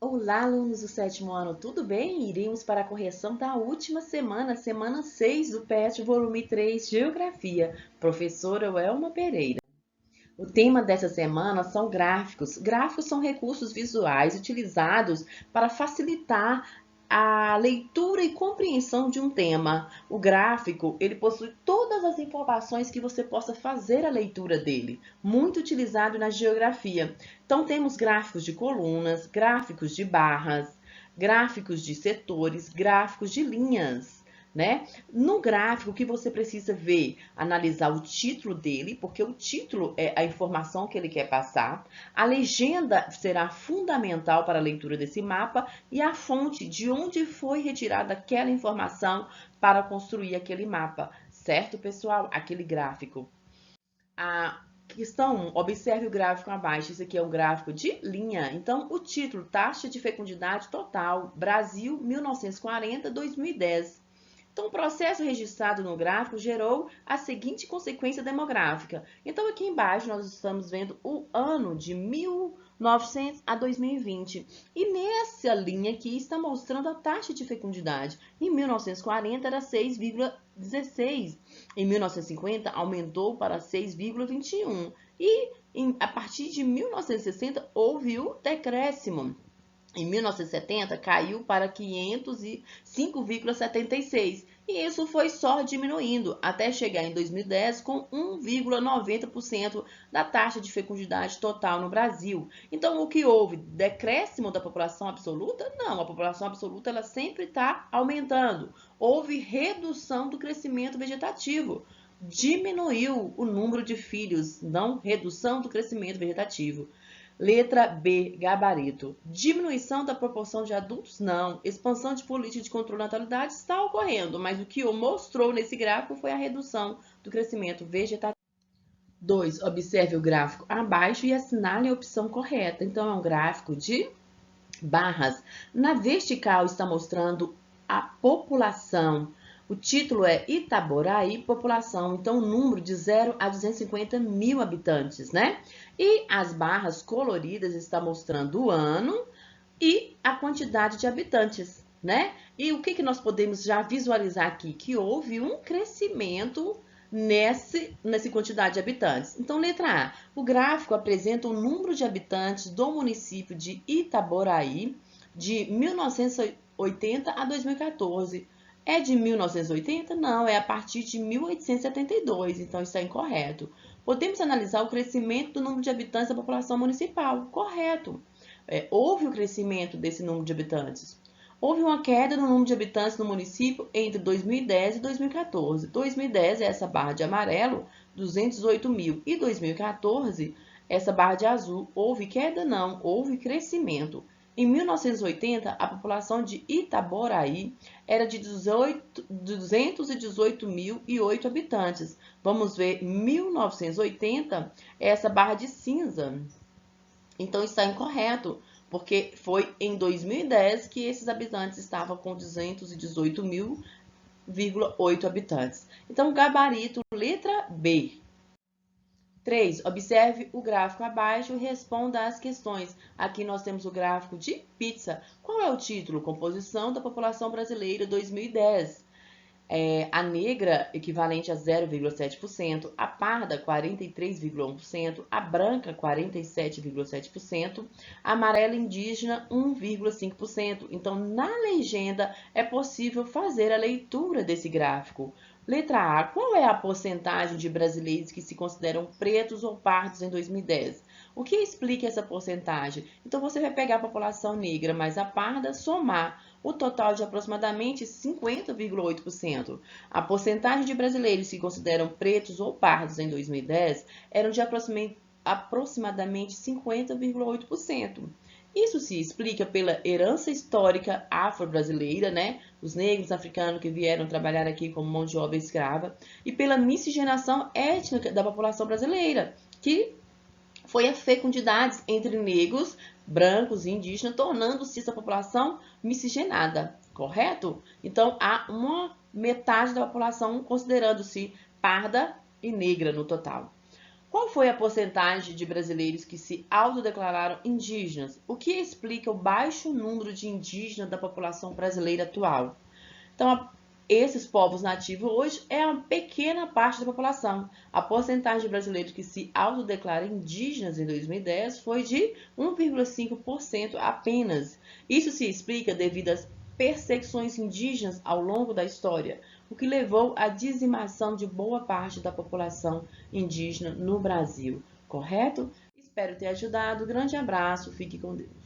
Olá, alunos do sétimo ano, tudo bem? Iremos para a correção da última semana, semana 6 do PET, volume 3, Geografia. Professora Welma Pereira. O tema dessa semana são gráficos. Gráficos são recursos visuais utilizados para facilitar a leitura e compreensão de um tema. O gráfico, ele possui todas as informações que você possa fazer a leitura dele, muito utilizado na geografia. Então temos gráficos de colunas, gráficos de barras, gráficos de setores, gráficos de linhas, né? No gráfico, o que você precisa ver? Analisar o título dele, porque o título é a informação que ele quer passar. A legenda será fundamental para a leitura desse mapa e a fonte de onde foi retirada aquela informação para construir aquele mapa, certo, pessoal? Aquele gráfico. A questão 1, observe o gráfico abaixo. Isso aqui é um gráfico de linha. Então, o título, taxa de fecundidade total, Brasil 1940-2010. Então, o processo registrado no gráfico gerou a seguinte consequência demográfica. Então, aqui embaixo nós estamos vendo o ano de 1900 a 2020. E nessa linha aqui está mostrando a taxa de fecundidade. Em 1940 era 6,16. Em 1950 aumentou para 6,21. E a partir de 1960 houve o decréscimo. Em 1970, caiu para 505,76 e isso foi só diminuindo até chegar em 2010 com 1,90% da taxa de fecundidade total no Brasil. Então, o que houve? Decréscimo da população absoluta? Não, a população absoluta ela sempre está aumentando. Houve redução do crescimento vegetativo. Diminuiu o número de filhos, não redução do crescimento vegetativo. Letra B, gabarito. Diminuição da proporção de adultos? Não. Expansão de política de controle da natalidade está ocorrendo, mas o que mostrou nesse gráfico foi a redução do crescimento vegetativo. 2. Observe o gráfico abaixo e assinale a opção correta. Então, é um gráfico de barras. Na vertical está mostrando a população. O título é Itaboraí, população, então número de 0 a 250 mil habitantes, né? E as barras coloridas está mostrando o ano e a quantidade de habitantes, né? E o que nós podemos já visualizar aqui? Que houve um crescimento nessa quantidade de habitantes. Então, letra A. O gráfico apresenta o número de habitantes do município de Itaboraí de 1980 a 2014. É de 1980? Não, é a partir de 1872, então está incorreto. Podemos analisar o crescimento do número de habitantes da população municipal. Correto. Houve o crescimento desse número de habitantes. Houve uma queda no número de habitantes no município entre 2010 e 2014. 2010 é essa barra de amarelo, 208 mil. E 2014, essa barra de azul. Houve queda? Não, houve crescimento. Em 1980, a população de Itaboraí era de 218.008 habitantes. Vamos ver, 1980, essa barra de cinza. Então, está incorreto, porque foi em 2010 que esses habitantes estavam com 218.000,8 habitantes. Então, gabarito, letra B. 3. Observe o gráfico abaixo e responda às questões. Aqui nós temos o gráfico de pizza. Qual é o título? Composição da população brasileira 2010. A negra, equivalente a 0,7%, a parda, 43,1%, a branca, 47,7%, a amarela indígena, 1,5%. Então, na legenda, é possível fazer a leitura desse gráfico. Letra A. Qual é a porcentagem de brasileiros que se consideram pretos ou pardos em 2010? O que explica essa porcentagem? Então, você vai pegar a população negra mais a parda, somar o total de aproximadamente 50,8%. A porcentagem de brasileiros que se consideram pretos ou pardos em 2010 eram de aproximadamente 50,8%. Isso se explica pela herança histórica afro-brasileira, né? Os negros africanos que vieram trabalhar aqui como mão de obra escrava, e pela miscigenação étnica da população brasileira, que foi a fecundidade entre negros, brancos e indígenas, tornando-se essa população miscigenada, correto? Então, há uma metade da população considerando-se parda e negra no total. Qual foi a porcentagem de brasileiros que se autodeclararam indígenas? O que explica o baixo número de indígenas da população brasileira atual? Então, esses povos nativos hoje é uma pequena parte da população. A porcentagem de brasileiros que se autodeclaram indígenas em 2010 foi de 1,5% apenas. Isso se explica devido às perseguições indígenas ao longo da história, o que levou à dizimação de boa parte da população indígena no Brasil. Correto? Espero ter ajudado. Grande abraço, fique com Deus.